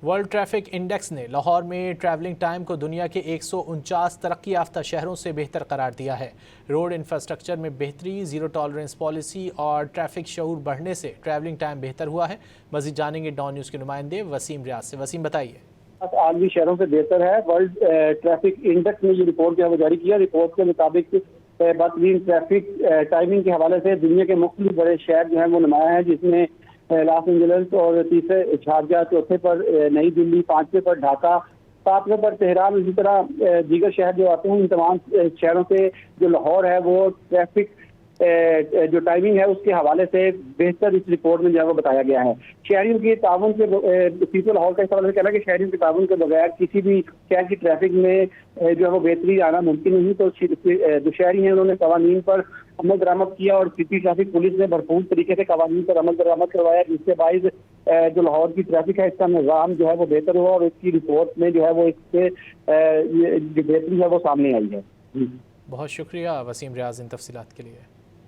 World traffic index نے لاہور میں travelling time کو دنیا کے 149 ترقی یافتہ شہروں سے بہتر قرار دیا ہے۔ روڈ انفراسٹرکچر میں بہتری، زیرو ٹالرنس پالیسی اور ٹریفک شعور بڑھنے سے ٹریولنگ ٹائم بہتر ہوا ہے۔ مزید جانیں گے ڈان نیوز کے نمائندے وسیم ریاض سے۔ وسیم بتائیے۔ عالمی شہروں سے بہتر ہے۔ ورلڈ ٹریفک انڈیکس نے یہ رپورٹ جو ہے وہ جاری کیا۔ رپورٹ کے مطابق بہترین ٹریفک ٹائمنگ کے حوالے سے دنیا کے مختلف بڑے شہر جو ہیں وہ نمایاں ہیں، جس میں لاس اینجلس اور تیسرے شارجہ، چوتھے پر نئی دلی، پانچویں پر ڈھاکہ، ساتویں پر تہران، اسی طرح دیگر شہر جو آتے ہیں ان تمام شہروں سے جو لاہور ہے وہ ٹریفک جو ٹائمنگ ہے اس کے حوالے سے بہتر اس رپورٹ میں جو ہے وہ بتایا گیا ہے۔ شہریوں کی تعاون کے پیپل لاہور کا اس حوالے سے کہنا کہ شہریوں کے تعاون کے بغیر کسی بھی شہر کی ٹریفک میں جو ہے وہ بہتری آنا ممکن نہیں، تو جو شہری ہیں انہوں نے قوانین پر عمل درآمد کیا اور سٹی ٹریفک پولیس نے بھرپور طریقے سے قوانین پر عمل درآمد کروایا، جس سے باعث جو لاہور کی ٹریفک ہے اس کا نظام جو ہے وہ بہتر ہوا اور اس کی رپورٹ میں جو ہے وہ اس سے جو بہتری ہے وہ سامنے آئی ہے۔ بہت شکریہ وسیم ریاض ان تفصیلات کے لیے۔